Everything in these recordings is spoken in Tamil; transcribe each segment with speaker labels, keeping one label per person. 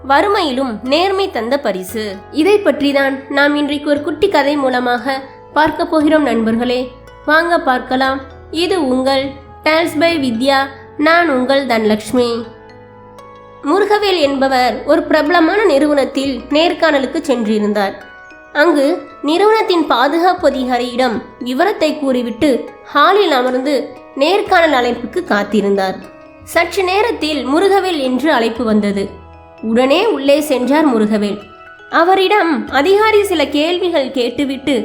Speaker 1: வறுமையிலும் நேர்மை தந்த பரிசு. இதை பற்றிதான் நாம் இன்றைக்கு ஒரு குட்டி கதை மூலமாக பார்க்க போகிறோம் நண்பர்களே. வாங்க பார்க்கலாம். இது உங்கள் டேல்ஸ் பை வித்யா. நான் உங்கள் தனலட்சுமி. முருகவேல் என்பவர் ஒரு பிரபலமான நிறுவனத்தில் நேர்காணலுக்கு சென்றிருந்தார். அங்கு நிறுவனத்தின் பாதுகாப்பு அதிகாரியிடம் விவரத்தை கூறிவிட்டு ஹாலில் அமர்ந்து நேர்காணல் அழைப்புக்கு காத்திருந்தார். சற்று நேரத்தில் முருகவேல் என்று அழைப்பு வந்தது. உடனே உள்ளே சென்றார் முருகவேல். அவரிடம் அதிகாரி சில கேள்விகள் கேட்டுவிட்டு,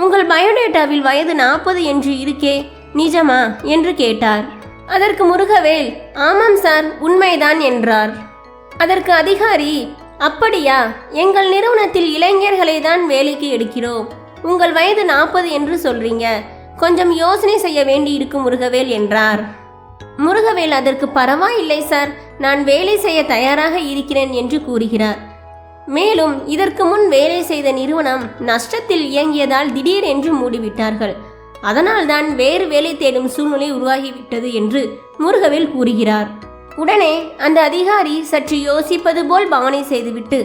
Speaker 1: உங்கள் பயோடேட்டாவில் வயது 40 என்று இருக்கே, நிஜமா என்று கேட்டார். அதற்கு முருகவேல், ஆமாம் சார், உண்மைதான் என்றார். அதற்கு அதிகாரி, அப்படியா, எங்கள் நிறுவனத்தில் இளைஞர்களை தான் வேலைக்கு எடுக்கிறோம். உங்கள் வயது 40 என்று சொல்றீங்க, கொஞ்சம் யோசனை செய்ய வேண்டி இருக்கும் முருகவேல் என்றார். முருகவேல் அதற்கு பரவாயில்லை சார், நான் வேலை செய்ய தயாராக இருக்கிறேன் என்று கூறுகிறார். மேலும் இதற்கு முன் வேலை செய்த நிறுவனம் நஷ்டத்தில் இயங்கியதால் திடீரென்று மூடிவிட்டார்கள். அதனால்தான் வேறு வேலை தேடும் சூழ்நிலை உருவாகிவிட்டது என்று முருகவேல் கூறுகிறார். உடனே அந்த அதிகாரி சற்று யோசிப்பது போல் பாவனை செய்துவிட்டு,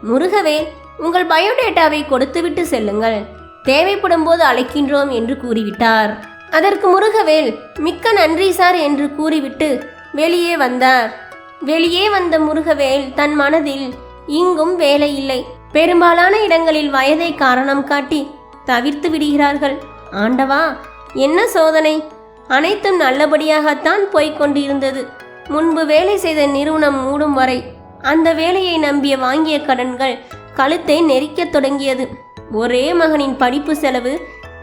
Speaker 1: முருகவேல், உங்கள் பயோடேட்டாவை கொடுத்துவிட்டு செல்லுங்கள், தேவைப்படும் போது அழைக்கின்றோம் என்று கூறிவிட்டார். அதற்கு முருகவேல், மிக்க நன்றி சார் என்று கூறிவிட்டு வெளியே வந்தார். வெளியே வந்த முருகவேல் தன் மனதில், இங்கும் வேலை இல்லை, பெரும்பாலான இடங்களில் வயதை காரணம் காட்டி தவிர்த்து விடுகிறார்கள். ஆண்டவா, என்ன சோதனை! அனைத்தும் நல்லபடியாகத்தான் போய்கொண்டிருந்தது. முன்பு வேலை செய்த நிறுவனம் மூடும் வரை அந்த வேலையை நம்பிய வாங்கிய கடன்கள் கழுத்தை நெரிக்க தொடங்கியது. ஒரே மகனின் படிப்பு செலவு,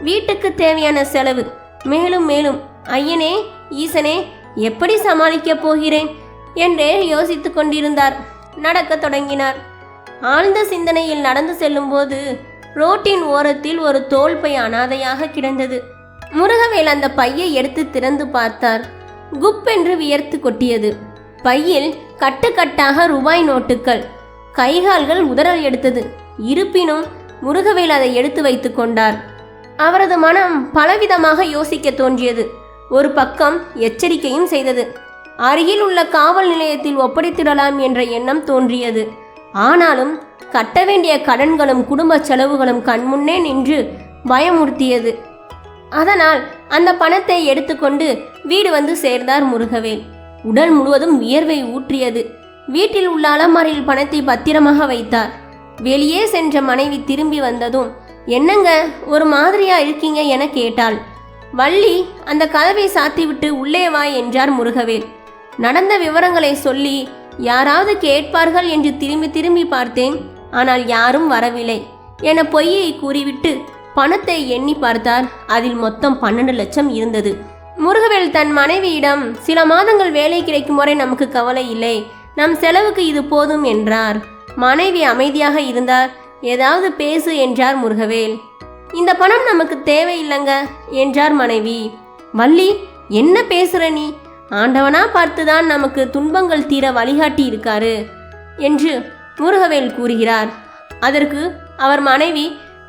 Speaker 1: வீட்டுக்கு தேவையான செலவு, மேலும் மேலும் ஐயனே ஈசனே, எப்படி சமாளிக்கப் போகிறேன் என்றே யோசித்து கொண்டிருந்தார். நடக்க தொடங்கினார். ஆழ்ந்த சிந்தனையில் நடந்து செல்லும் போது ரோட்டின் ஓரத்தில் ஒரு தோல்பை அனாதையாக கிடந்தது. முருகவேல் அந்த பையை எடுத்து திறந்து பார்த்தார். குப்பென்று வியர்த்து கொட்டியது. பையில் கட்டுக்கட்டாக ரூபாய் நோட்டுகள். கைகால்கள் உதறல் எடுத்தது. இருப்பினும் முருகவேல் அதை எடுத்து வைத்து கொண்டார். அவரது மனம் பலவிதமாக யோசிக்க தோன்றியது. ஒரு பக்கம் எச்சரிக்கையும் செய்தது. அருகில் உள்ள காவல் நிலையத்தில் ஒப்படைத்திடலாம் என்ற எண்ணம் தோன்றியது. ஆனாலும் கட்ட வேண்டிய கடன்களும் குடும்ப செலவுகளும் கண்முன்னே நின்று பயமுறுத்தியது. அதனால் அந்த பணத்தை எடுத்துக்கொண்டு வீடு வந்து சேர்ந்தார் முருகவேல். உடல் முழுவதும் வியர்வை ஊற்றியது. வீட்டில் உள்ள அலமாரியில் பணத்தை பத்திரமாக வைத்தார். வெளியே சென்ற மனைவி திரும்பி வந்ததும், என்னங்க ஒரு மாதிரியா இருக்கீங்க என கேட்டாள். வள்ளி அந்த கதவை சாத்திவிட்டு உள்ளே வா என்றார் முருகவேல். நடந்த விவரங்களை சொல்லி யாராவது கேட்பார்கள் என்று திரும்பி திரும்பி பார்த்தேன், ஆனால் யாரும் வரவில்லை என பொய்யை கூறிவிட்டு பணத்தை எண்ணி பார்த்தார். அதில் மொத்தம் 12 லட்சம் இருந்தது. முருகவேல் தன் மனைவியிடம், சில மாதங்கள் வேலை கிடைக்கும் வரை நமக்கு கவலை இல்லை, நம் செலவுக்கு இது போதும் என்றார். மனைவி அமைதியாக இருந்தார். ஏதாவது பேசு என்றார் முருகவேல். இந்த பணம் நமக்கு தேவையில்லைங்க என்றார் மனைவி. வள்ளி, என்ன பேசுற நீ? ஆண்டவனா பார்த்துதான் நமக்கு துன்பங்கள் தீர வழிகாட்டி இருக்காரு என்று முருகவேல் கூறுகிறார். அதற்கு அவர் மனைவி,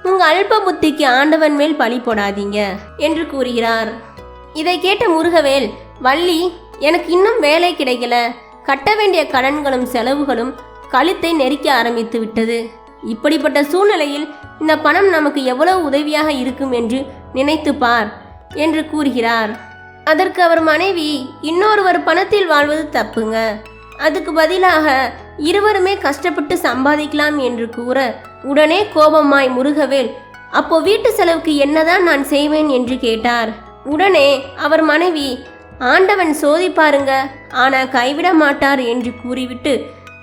Speaker 1: உங்க அல்ப புத்திக்கு ஆண்டவன் மேல் பழி போடாதீங்க என்று கூறுகிறார். இதை கேட்ட முருகவேல், வள்ளி, எனக்கு இன்னும் வேலை கிடைக்கல, கட்ட வேண்டிய கடன்களும் செலவுகளும் கழுத்தை நெரிக்க ஆரம்பித்து விட்டது. இப்படிப்பட்ட சூழ்நிலையில் இந்த பணம் நமக்கு எவ்வளவு உதவியாக இருக்கும் என்று நினைத்து பார் என்று கூறுகிறார். அதற்கு அவர் மனைவி, இன்னொருவர் பணத்தில் வாழ்வது தப்புங்க, அதுக்கு பதிலாக இருவருமே கஷ்டப்பட்டு சம்பாதிக்கலாம் என்று கூற, உடனே கோபமாய் முருகவேல், அப்போ வீட்டு செலவுக்கு என்னதான் நான் செய்வேன் என்று கேட்டார். உடனே அவர் மனைவி, ஆண்டவன் சோதிப்பாருங்க, ஆனா கைவிட மாட்டார் என்று கூறிவிட்டு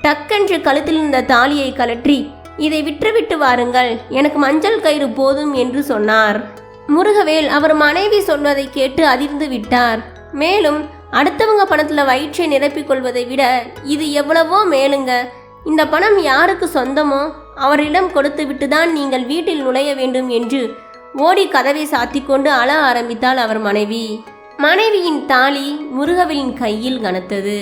Speaker 1: டக்கென்று கழுத்தில் இருந்த தாலியை கழற்றி, இதை விற்றுவிட்டு வாருங்கள், எனக்கு மஞ்சள் கயிறு போதும் என்று சொன்னார். முருகவேல் அவர் மனைவி சொல்வதை கேட்டு அதிர்ந்து விட்டார். மேலும் அடுத்தவங்க பணத்துல வயிற்றை நிரப்பிக் கொள்வதை விட இது எவ்வளவோ மேலுங்க. இந்த பணம் யாருக்கு சொந்தமோ அவரிடம் கொடுத்து விட்டுதான் நீங்கள் வீட்டில் நுழைய வேண்டும் என்று ஓடி கதவை சாத்தி கொண்டு அழ ஆரம்பித்தாள் அவர் மனைவி. மனைவியின் தாலி முருகவேலின் கையில் கனத்தது.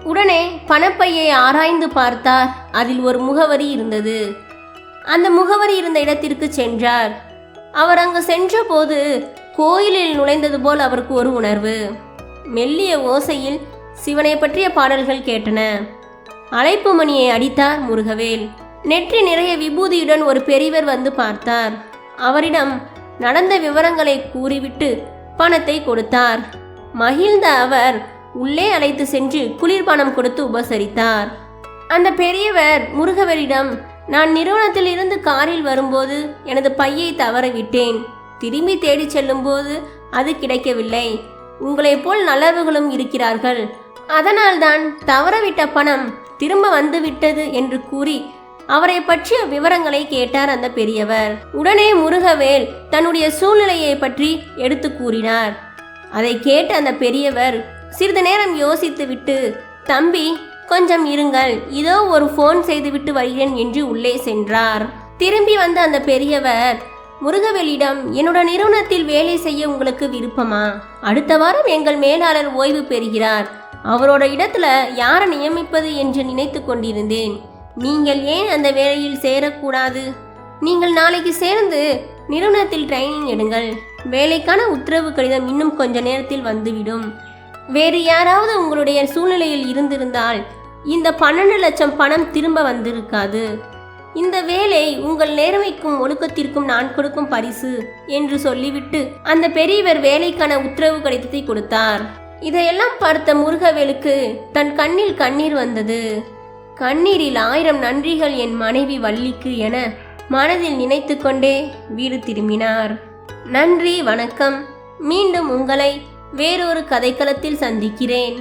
Speaker 1: உடனே பணப்பையை ஆராய்ந்து பார்த்தார். அதில் ஒரு முகவரி இருந்தது. அந்த முகவரி இருந்த இடத்திற்கு சென்றார். அவர் அங்கு சென்ற போது கோயிலில் நுழைந்தது போல் அவருக்கு ஒரு உணர்வு. மெல்லிய ஓசையில் சிவனை பற்றிய பாடல்கள் கேட்டன. அழைப்பு மணியை அடித்தார் முருகவேல். நெற்றி நிறைய விபூதியுடன் ஒரு பெரியவர் வந்து பார்த்தார். அவரிடம் நடந்த விவரங்களை கூறிவிட்டு பணத்தை கொடுத்தார். மகிழ்ந்த அவர் உள்ளே அழைத்து சென்று குளிர்பானம் கொடுத்து உபசரித்தார். அந்த பெரியவர் முருகவேலிடம், நான் நிறுவனத்தில் இருந்து காரில் வரும்போது எனது பையை தவறவிட்டேன். திரும்பி தேடி செல்லும்போது அது கிடைக்கவில்லை. உங்களைப் போல் நல்லவர்களும் இருக்கிறார்கள். அதனால்தான் தவறவிட்ட பணம் திரும்ப வந்துவிட்டது என்று கூறி அவரை பற்றிய விவரங்களை கேட்டார் அந்த பெரியவர். உடனே முருகவேல் தன்னுடைய சூழ்நிலையை பற்றி எடுத்து கூறினார். அதை கேட்ட அந்த பெரியவர் சிறிது நேரம் யோசித்துவிட்டு, தம்பி கொஞ்சம் இருங்கள், இதோ ஒரு ஃபோன் செய்துவிட்டு வருகிறேன் என்று உள்ளே சென்றார். திரும்பி வந்த அந்த பெரியவர் முருகவேலிடம், என்னோட நிறுவனத்தில் வேலை செய்ய உங்களுக்கு விருப்பமா? அடுத்த வாரம் எங்கள் மேலாளர் ஓய்வு பெறுகிறார். அவரோட இடத்துல யாரை நியமிப்பது என்று நினைத்து கொண்டிருந்தேன். நீங்கள் ஏன் அந்த வேலையில் சேரக்கூடாது? நீங்கள் நாளைக்கு சேர்ந்து நிறுவனத்தில் ட்ரைனிங் எடுங்கள். வேலைக்கான உத்தரவு கடிதம் இன்னும் கொஞ்ச நேரத்தில் வந்துவிடும். வேறு யாராவது உங்களுடைய சூழ்நிலையில் இருந்திருந்தால் இந்த 12 லட்சம் பணம் திரும்ப வந்திருக்காது. இந்த வேலை உங்கள் நேர்மைக்கும் ஒழுக்கத்திற்கும் நான் கொடுக்கும் பரிசு என்று சொல்லிவிட்டு அந்த பெரியவர் வேலைக்கான உத்தரவு கடிதத்தை கொடுத்தார். இதையெல்லாம் பார்த்த முருகவேலுக்கு தன் கண்ணில் கண்ணீர் வந்தது. கண்ணீரில் 1000 நன்றிகள் என் மனைவி வள்ளிக்கு என மனதில் நினைத்து கொண்டே வீடு திரும்பினார். நன்றி, வணக்கம். மீண்டும் உங்களை வேறொரு கதைக்களத்தில் சந்திக்கிறேன்.